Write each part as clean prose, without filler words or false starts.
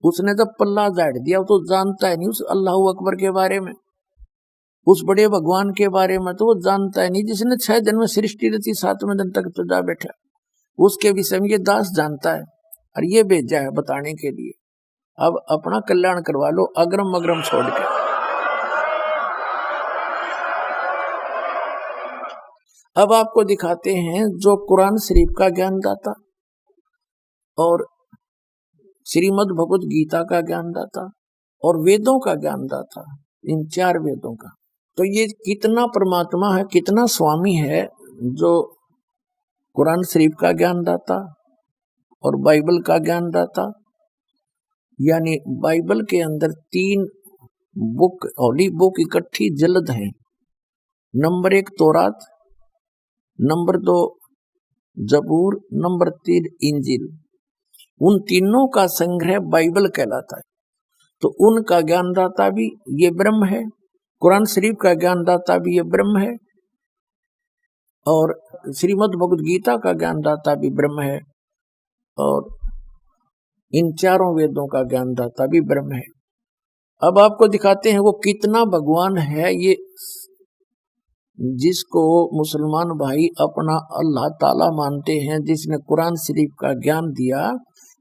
उसने तो पल्ला झाड़ दिया, वो तो जानता है नहीं उस अल्लाह अकबर के बारे में, उस बड़े भगवान के बारे में तो वो जानता है नहीं, जिसने 6 दिन में सृष्टि रची 7वें दिन तक तो जा बैठा, उसके विषय में ये दास जानता है और ये भेजा है बताने के लिए। अब अपना कल्याण करवा लो अग्रम अग्रम छोड़ के। अब आपको दिखाते हैं जो कुरान शरीफ का ज्ञान दाता और श्रीमद् भगवत गीता का ज्ञान दाता और वेदों का ज्ञान दाता, इन 4 वेदों का, तो ये कितना परमात्मा है, कितना स्वामी है जो कुरान शरीफ का ज्ञान दाता और बाइबल का ज्ञान दाता। यानी बाइबल के अंदर 3 बुक, होली बुक इकट्ठी जल्द है। नंबर 1 तौरात, नंबर 2 जबूर, नंबर 3 इंजिल। उन तीनों का संग्रह बाइबल कहलाता है। तो उनका ज्ञानदाता भी ये ब्रह्म है, कुरान शरीफ का ज्ञानदाता भी ये ब्रह्म है, और श्रीमद् भगवद गीता का ज्ञानदाता भी ब्रह्म है, और इन 4 वेदों का ज्ञानदाता भी ब्रह्म है। अब आपको दिखाते हैं वो कितना भगवान है, ये जिसको मुसलमान भाई अपना अल्लाह ताला मानते हैं, जिसने कुरान शरीफ का ज्ञान दिया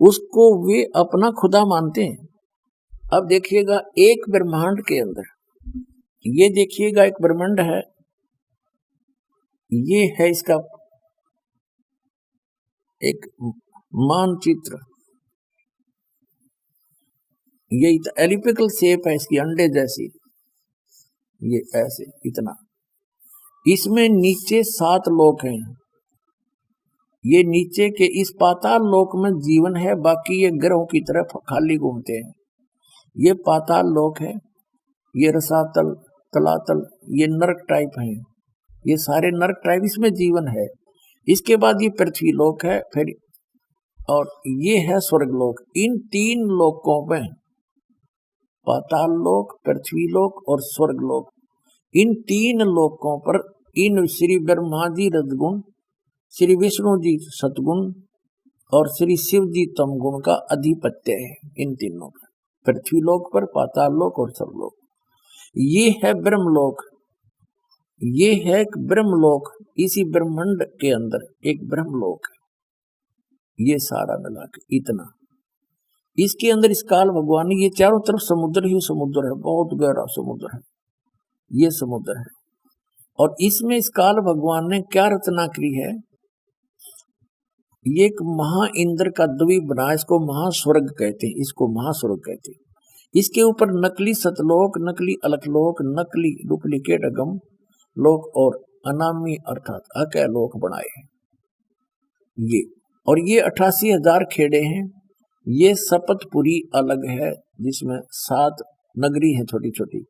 उसको वे अपना खुदा मानते हैं। अब देखिएगा एक ब्रह्मांड के अंदर, ये देखिएगा एक ब्रह्मांड है, ये है इसका एक मानचित्र, ये एलिप्टिकल शेप है इसकी, अंडे जैसी, ये ऐसे इतना। इसमें नीचे 7 लोक हैं, ये नीचे के इस पाताल लोक में जीवन है, बाकी ये ग्रहों की तरफ खाली घूमते हैं। ये पाताल लोक है, ये रसातल, तलातल, ये नरक टाइप हैं, ये सारे नरक टाइप, इसमें जीवन है। इसके बाद ये पृथ्वी लोक है, फिर और ये है स्वर्ग लोक। इन 3 लोकों में, पाताल लोक, पृथ्वी लोक और स्वर्ग लोक, इन 3 लोकों पर इन श्री ब्रह्मा जी रजगुण, श्री विष्णु जी सतगुण और श्री शिव जी तमगुण का अधिपत्य है। इन तीनों पर, पृथ्वी लोक पर, पाताल लोक और स्वर्गलोक। ये है ब्रह्मलोक, ये है एक ब्रह्मलोक, इसी ब्रह्मांड के अंदर एक ब्रह्मलोक है। ये सारा मिला के इतना, इसके अंदर इस काल भगवान, ये चारों तरफ समुद्र ही समुद्र है, बहुत गहरा समुद्र है, ये समुद्र है। और इसमें इस काल भगवान ने क्या रचना की है, ये एक महा इंद्र का द्वीप बना, इसको महास्वर्ग कहते हैं, इसको महास्वर्ग कहते हैं। इसके ऊपर नकली सतलोक, नकली अलकलोक, नकली डुप्लीकेट अगम लोक और अनामी अर्थात अकय लोक बनाए हैं ये। और ये 88,000 खेड़े हैं। ये सपतपुरी अलग है, जिसमें 7 नगरी है छोटी छोटी,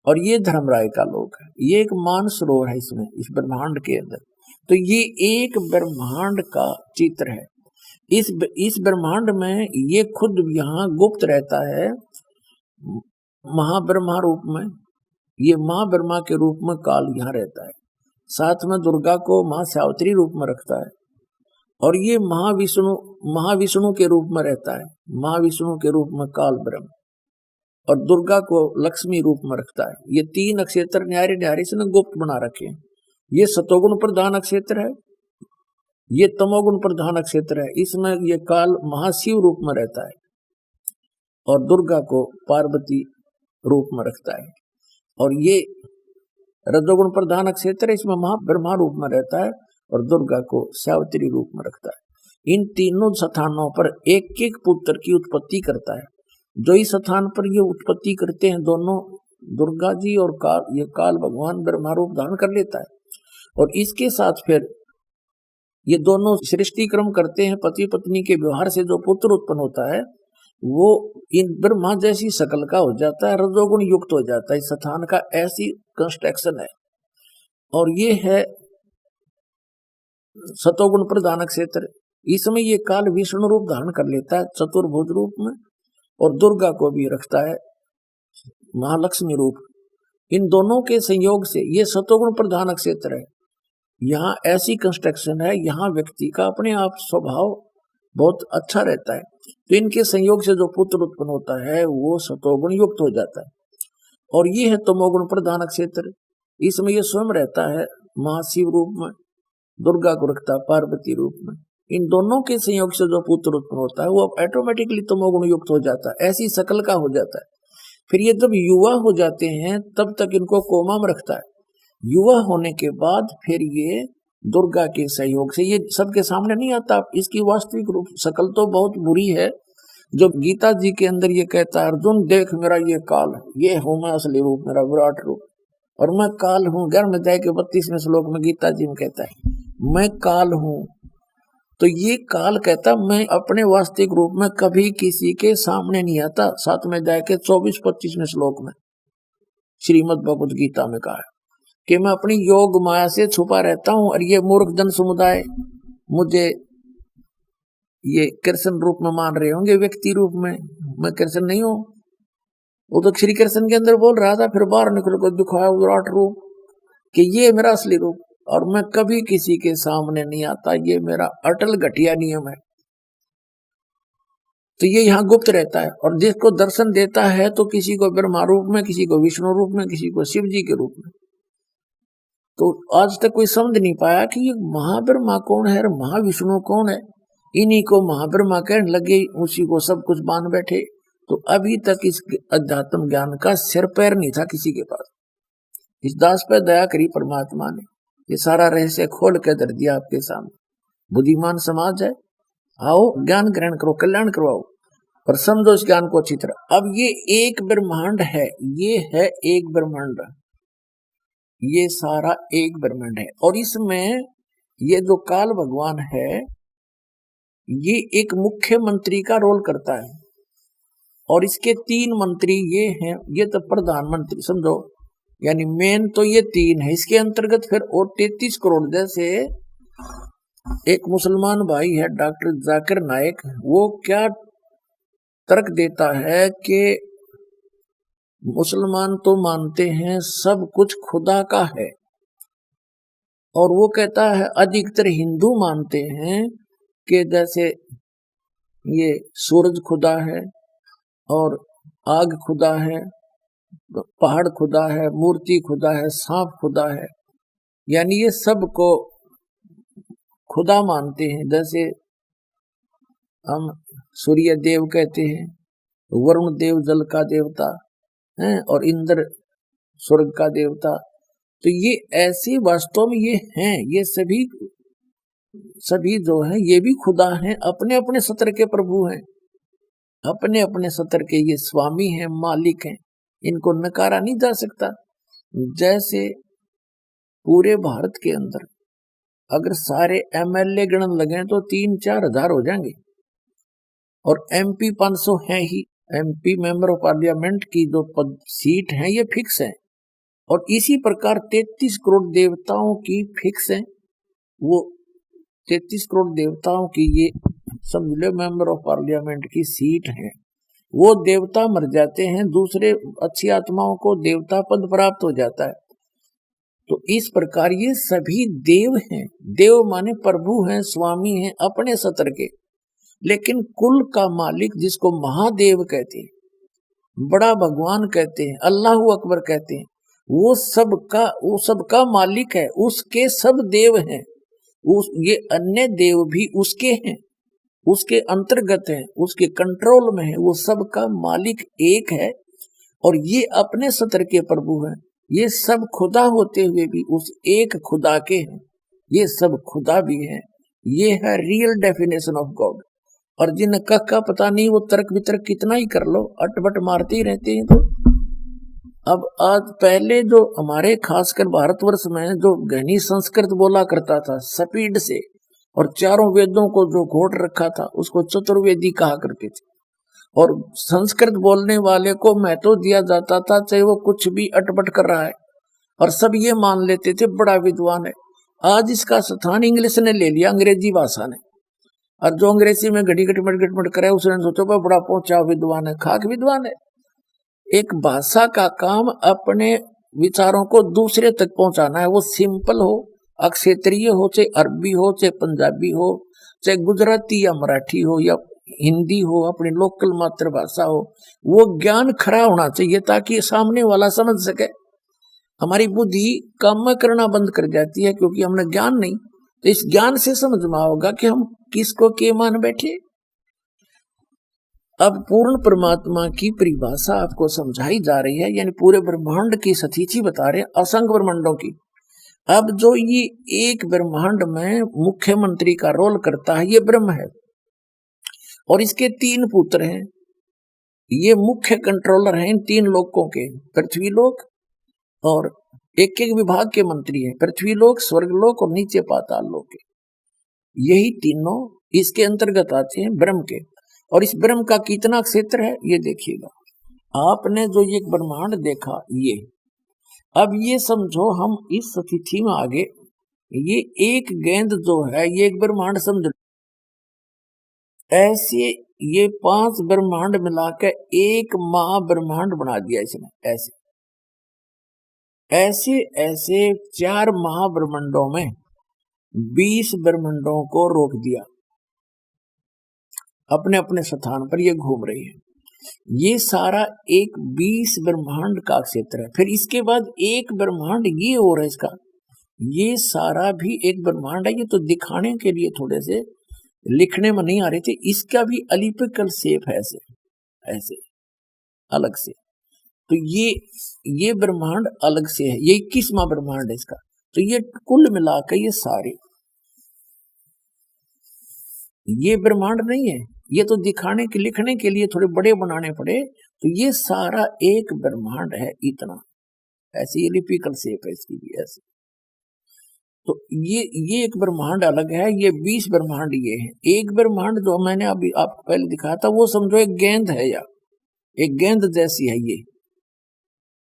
और ये धर्मराय का लोक है। ये एक मानसरोवर है इसमें, इस ब्रह्मांड के अंदर। तो ये एक ब्रह्मांड का चित्र है। इस ब्रह्मांड में ये खुद यहाँ गुप्त रहता है महाब्रह्मा रूप में, ये माँ ब्रह्मा के रूप में काल यहाँ रहता है, साथ में दुर्गा को माँ सावित्री रूप में रखता है, और ये महाविष्णु के रूप में रहता है, महाविष्णु के रूप में काल ब्रह्म, और दुर्गा को लक्ष्मी रूप में रखता है। ये 3 नक्षत्र न्यारे न्यारे से गुप्त बना रखे हैं। ये सतोगुण प्रधान नक्षत्र है, ये तमोगुण प्रधान नक्षत्र है, इसमें ये काल महाशिव रूप में रहता है, और दुर्गा को पार्वती रूप में रखता है। और ये रजोगुण प्रधान नक्षत्र है, इसमें महाब्रह्मा रूप में रहता है, और दुर्गा को सावित्री रूप में रखता है। इन तीनों स्थानों पर एक एक पुत्र की उत्पत्ति करता है। जो इस स्थान पर ये उत्पत्ति करते हैं दोनों, दुर्गा जी और काल, ये काल भगवान ब्रह्मा रूप धारण कर लेता है, और इसके साथ फिर ये दोनों सृष्टि क्रम करते हैं। पति पत्नी के व्यवहार से जो पुत्र उत्पन्न होता है वो इन ब्रह्मा जैसी शकल का हो जाता है, रजोगुण युक्त हो जाता है। इस स्थान का ऐसी कंस्ट्रक्शन है। और ये है सतोगुण प्रधान क्षेत्र, इसमें ये काल विष्णु रूप धारण कर लेता है चतुर्भुज रूप में, और दुर्गा को भी रखता है महालक्ष्मी रूप। इन दोनों के संयोग से ये सतोगुण प्रधान क्षेत्र है। यहाँ ऐसी कंस्ट्रक्शन है, यहाँ व्यक्ति का अपने आप स्वभाव बहुत अच्छा रहता है। तो इनके संयोग से जो पुत्र उत्पन्न होता है वो सतोगुण युक्त हो जाता है, और ये है तमोगुण प्रधान क्षेत्र। इसमें ये स्वयं रहता है महाशिव रूप में, दुर्गा को रखता है पार्वती रूप में। इन दोनों के संयोग से जो पुत्र उत्पन्न होता है वो ऑटोमेटिकली तमोगुण युक्त हो जाता है, ऐसी शकल का हो जाता है। फिर ये जब युवा हो जाते हैं तब तक इनको कोमा में रखता है। युवा होने के बाद फिर ये दुर्गा के सहयोग से, ये सबके सामने नहीं आता, इसकी वास्तविक रूप शकल तो बहुत बुरी है। जो गीता जी के अंदर ये कहता है, अर्जुन देख मेरा ये काल है, ये हूं मैं असली रूप, मेरा विराट रूप, और मैं काल हूँ। गर्म अध्याय के 32वें श्लोक में गीता जी में कहता है मैं काल हूँ। तो ये काल कहता मैं अपने वास्तविक रूप में कभी किसी के सामने नहीं आता। 7वें अध्याय के 24-25वें श्लोक में श्रीमद् भगवद गीता में कहा है कि मैं अपनी योग माया से छुपा रहता हूं, और ये मूर्ख जन समुदाय मुझे ये कृष्ण रूप में मान रहे होंगे, व्यक्ति रूप में। मैं कृष्ण नहीं हूं। वो तो श्री कृष्ण के अंदर बोल रहा था, फिर बाहर निकल कर दिखाया विराट रूप कि ये मेरा असली रूप, और मैं कभी किसी के सामने नहीं आता, ये मेरा अटल घटिया नियम है। तो ये यहाँ गुप्त रहता है, और जिसको दर्शन देता है तो किसी को ब्रह्मा रूप में, किसी को विष्णु रूप में, किसी को शिव जी के रूप में। तो आज तक कोई समझ नहीं पाया कि ये महाब्रह्मा कौन है और महाविष्णु कौन है। इन्हीं को महाब्रह्मा कहने लगे, उसी को सब कुछ मान बैठे। तो अभी तक इस अध्यात्म ज्ञान का सिर पैर नहीं था किसी के पास। इस दास पर दया करी परमात्मा ने, ये सारा रहस्य खोल के धर दिया आपके सामने। बुद्धिमान समाज है, आओ ज्ञान ग्रहण करो, कल्याण करवाओ, और समझो इस ज्ञान को अच्छी तरह। अब ये एक ब्रह्मांड है, ये है एक ब्रह्मांड, ये सारा एक ब्रह्मांड है। और इसमें ये जो काल भगवान है ये एक मुख्यमंत्री का रोल करता है, और इसके 3 मंत्री ये हैं। ये तो प्रधानमंत्री समझो, यानी मेन तो ये 3 है। इसके अंतर्गत फिर और 33 करोड़, जैसे एक मुसलमान भाई है डॉक्टर जाकिर नायक, वो क्या तर्क देता है कि मुसलमान तो मानते हैं सब कुछ खुदा का है, और वो कहता है अधिकतर हिंदू मानते हैं कि जैसे ये सूरज खुदा है, और आग खुदा है, पहाड़ खुदा है, मूर्ति खुदा है, सांप खुदा है, यानी ये सब को खुदा मानते हैं। जैसे हम सूर्य देव कहते हैं, वरुण देव जल का देवता है, और इंद्र स्वर्ग का देवता। तो ये ऐसे वास्तव में ये हैं, ये सभी जो है ये भी खुदा हैं, अपने अपने सत्र के प्रभु हैं, अपने अपने सत्र के ये स्वामी हैं, मालिक हैं। इनको नकारा नहीं जा सकता। जैसे पूरे भारत के अंदर अगर सारे एमएलए गणन लगे तो 3-4 हजार हो जाएंगे, और एमपी 500 है ही। एमपी मेंबर ऑफ पार्लियामेंट की जो सीट है ये फिक्स है, और इसी प्रकार 33 करोड़ देवताओं की फिक्स है। वो 33 करोड़ देवताओं की ये समझ लो मेंबर ऑफ पार्लियामेंट की सीट है। वो देवता मर जाते हैं, दूसरे अच्छी आत्माओं को देवता पद प्राप्त हो जाता है। तो इस प्रकार ये सभी देव हैं। देव माने प्रभु हैं, स्वामी हैं अपने सत्र के। लेकिन कुल का मालिक जिसको महादेव कहते हैं, बड़ा भगवान कहते हैं, अल्लाह अकबर कहते हैं, वो सबका मालिक है, उसके सब देव हैं। ये अन्य देव भी उसके हैं, उसके अंतर्गत हैं, उसके कंट्रोल में है। वो सबका मालिक एक है, और ये अपने सत्र के प्रभु हैं। ये सब खुदा होते हुए भी उस एक खुदा के हैं। ये सब खुदा भी हैं। ये है रियल डेफिनेशन ऑफ गॉड। और जिन का पता नहीं, वो तर्क वितर्क कितना ही कर लो, अटबट मारते ही रहते हैं। तो अब आज पहले जो हमारे खासकर भारतवर्ष में जो गहनी संस्कृत बोला करता था स्पीड से, और 4 वेदों को जो घोट रखा था उसको चतुर्वेदी कहा करते थे, और संस्कृत बोलने वाले को महत्व दिया जाता था चाहे वो कुछ भी अटपट कर रहा है, और सब ये मान लेते थे बड़ा विद्वान है। आज इसका स्थान इंग्लिश ने ले लिया, अंग्रेजी भाषा ने, और जो अंग्रेजी में घड़ी गटमट करे उसने सोचो बड़ा पहुंचा विद्वान है, खाक विद्वान है। एक भाषा का काम अपने विचारों को दूसरे तक पहुंचाना है, वो सिंपल हो, अक्षेत्रीय हो, चाहे अरबी हो, चाहे पंजाबी हो, चाहे गुजराती या मराठी हो, या हिंदी हो, अपनी लोकल मातृभाषा हो, वो ज्ञान खरा होना चाहिए ताकि सामने वाला समझ सके। हमारी बुद्धि काम करना बंद कर जाती है क्योंकि हमने ज्ञान नहीं, तो इस ज्ञान से समझ में होगा कि हम किसको के मान बैठे। अब पूर्ण परमात्मा की परिभाषा आपको समझाई जा रही है, यानी पूरे ब्रह्मांड की सतीथि बता रहे हैं, असंख्य ब्रह्मांडों की। अब जो ये एक ब्रह्मांड में मुख्यमंत्री का रोल करता है, ये ब्रह्म है, और इसके 3 पुत्र हैं। ये मुख्य कंट्रोलर हैं इन 3 लोकों के, पृथ्वी लोक, और एक एक विभाग के मंत्री हैं, पृथ्वी लोक, स्वर्ग लोक और नीचे पाताल लोक के। यही तीनों इसके अंतर्गत आते हैं ब्रह्म के। और इस ब्रह्म का कितना क्षेत्र है ये देखिएगा। आपने जो ये ब्रह्मांड देखा, ये अब ये समझो हम इस स्थिति में आगे, ये एक गेंद जो है ये एक ब्रह्मांड समझ, ऐसे ये 5 ब्रह्मांड मिलाकर एक महाब्रह्मांड बना दिया इसने। ऐसे ऐसे ऐसे 4 महाब्रह्मांडों में 20 ब्रह्मांडों को रोक दिया, अपने अपने स्थान पर ये घूम रही है। ये सारा एक 20 ब्रह्मांड का क्षेत्र है। फिर इसके बाद एक ब्रह्मांड ये और है इसका, ये सारा भी एक ब्रह्मांड है। ये तो दिखाने के लिए थोड़े से लिखने में नहीं आ रहे थे। इसका भी एलिप्टिकल शेप है, ऐसे ऐसे अलग से। तो ये ब्रह्मांड अलग से है, ये 21वां ब्रह्मांड है इसका। तो ये कुल मिलाकर ये सारे, ये ब्रह्मांड नहीं है, ये तो दिखाने के लिखने के लिए थोड़े बड़े बनाने पड़े। तो ये सारा एक ब्रह्मांड है इतना, ऐसी एलिप्टिकल शेप है इसकी भी ऐसे। तो ये एक ब्रह्मांड अलग है, ये 20 ब्रह्मांड ये है। एक ब्रह्मांड जो मैंने अभी आपको पहले दिखाया था, वो समझो एक गेंद है, या एक गेंद जैसी है, ये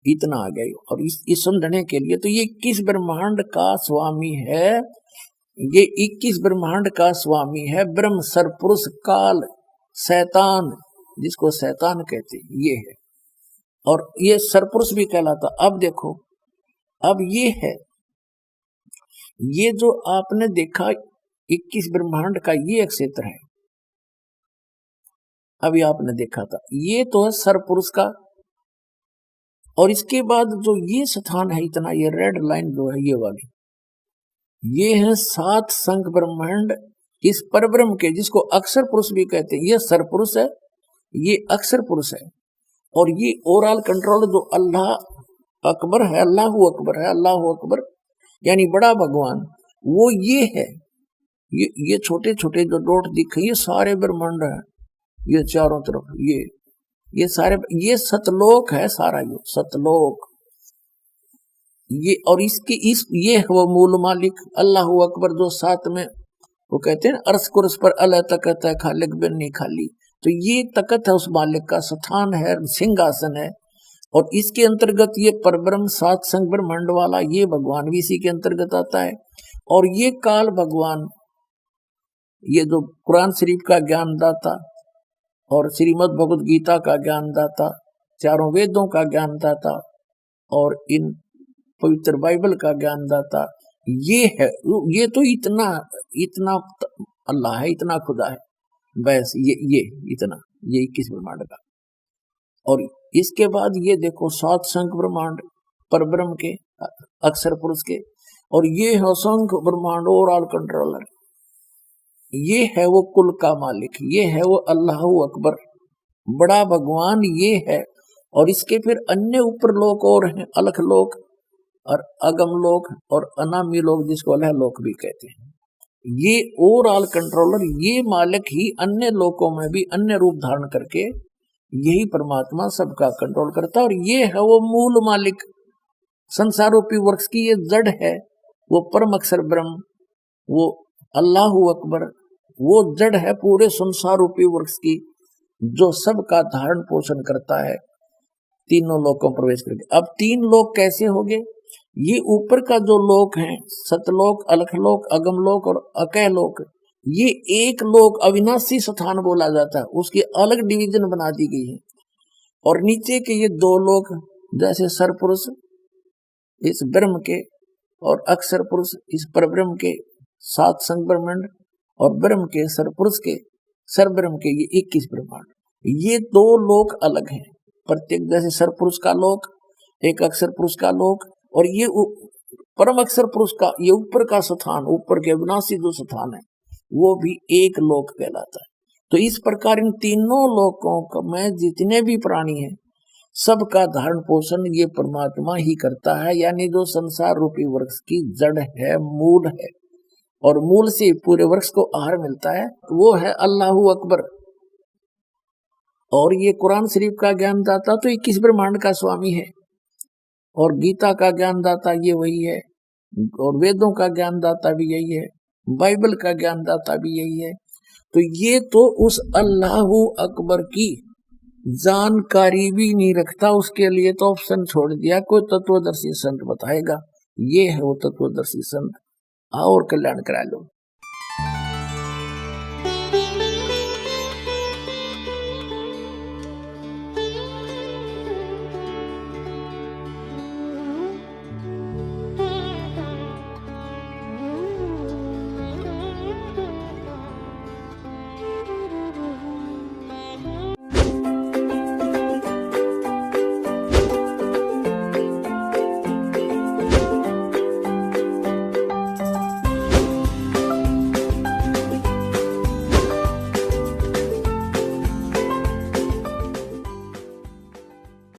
इतना आ गया। और इस समझने के लिए तो ये 21 ब्रह्मांड का स्वामी है, ये 21 ब्रह्मांड का स्वामी है ब्रह्म, सरपुरुष, काल, शैतान, जिसको शैतान कहते हैं, ये है। और ये सरपुरुष भी कहलाता। अब देखो, अब ये है, ये जो आपने देखा 21 ब्रह्मांड का ये एक क्षेत्र है, अभी आपने देखा था, ये तो है सरपुरुष का। और इसके बाद जो ये स्थान है इतना, ये रेड लाइन जो है ये वाली, ये है 7 संख ब्रह्मांड इस परब्रह्म के, जिसको अक्षर पुरुष भी कहते हैं। ये सरपुरुष है, ये अक्षर पुरुष है। और ये ओवरऑल कंट्रोल जो अल्लाह अकबर है, अल्लाहू अकबर है, अल्लाहू अकबर यानी बड़ा भगवान, वो ये है। ये छोटे छोटे जो डॉट दिखे, ये सारे ब्रह्मांड है, ये चारों तरफ ये सारे, ये सतलोक है सारा, ये सतलोक ये। और इसके ये है वो मूल मालिक अल्लाहू अकबर, जो 7 में वो कहते हैं अर्श कुर्स पर अल्लाह तकत है, खालिक बिन नहीं खाली। तो ये तकत है उस मालिक का, स्थान है, सिंहासन है। और इसके अंतर्गत ये परब्रह्म 7 संग ब्रह्मांड वाला ये भगवान भी इसी के अंतर्गत आता है। और ये काल भगवान, ये जो कुरान शरीफ का ज्ञानदाता और श्रीमद् भगवद गीता का ज्ञानदाता, चारों वेदों का ज्ञानदाता और इन पवित्र बाइबल का ज्ञानदाता, ये है। ये तो इतना इतना अल्लाह है, इतना खुदा है, बस ये इतना, ये 21 ब्रह्मांड का। और इसके बाद ये देखो 7 संख ब्रह्मांड परब्रह्म के, अक्षर पुरुष के। और ये है असंख्य ब्रह्मांड ओवरऑल कंट्रोलर, ये है वो कुल का मालिक, ये है वो अल्लाहू अकबर, बड़ा भगवान ये है। और इसके फिर अन्य ऊपर लोक और हैं, अलख लोक और अगम लोक और अनामी लोक, जिसको अलह लोक भी कहते हैं। ये ओवरऑल कंट्रोलर, ये मालिक ही अन्य लोकों में भी अन्य रूप धारण करके यही परमात्मा सबका कंट्रोल करता है। और ये है वो मूल मालिक, संसार रूपी वृक्ष की ये जड़ है, वो परम अक्षर ब्रह्म, वो अल्लाहू अकबर, वो जड़ है पूरे संसार रूपी वृक्ष की, जो सबका धारण पोषण करता है तीनों लोकों में प्रवेश करके। अब 3 लोक कैसे हो गए? ये ऊपर का जो लोक है, सतलोक, अलखलोक, अगमलोक और अकैलोक, ये एक लोक अविनाशी स्थान बोला जाता है, उसकी अलग डिवीजन बना दी गई है। और नीचे के ये 2 लोक, जैसे सरपुरुष इस ब्रह्म के और अक्षर पुरुष इस परब्रह्म के 7 संग ब्रह्मांड, और ब्रह्म के सरपुरुष के सरब्रह्म के ये 21 ब्रह्मांड, ये 2 लोक अलग हैं। प्रत्येक जैसे सरपुरुष का लोक, एक अक्षर पुरुष का लोक, और ये परम अक्षर पुरुष का ये ऊपर का स्थान, ऊपर के अविनाशी जो स्थान है वो भी एक लोक कहलाता है। तो इस प्रकार इन तीनों लोकों में जितने भी प्राणी हैं सबका धारण पोषण ये परमात्मा ही करता है। यानी जो संसार रूपी वृक्ष की जड़ है, मूल है, और मूल से पूरे वृक्ष को आहार मिलता है, वो है अल्लाहू अकबर। और ये कुरान शरीफ का ज्ञानदाता तो 21 ब्रह्मांड का स्वामी है, और गीता का ज्ञानदाता ये वही है, और वेदों का ज्ञानदाता भी यही है, बाइबल का ज्ञानदाता भी यही है। तो ये तो उस अल्लाहू अकबर की जानकारी भी नहीं रखता, उसके लिए तो ऑप्शन छोड़ दिया, कोई तत्वदर्शी संत बताएगा, ये है वो तत्वदर्शी संत, आओ और कल्याण करा लो।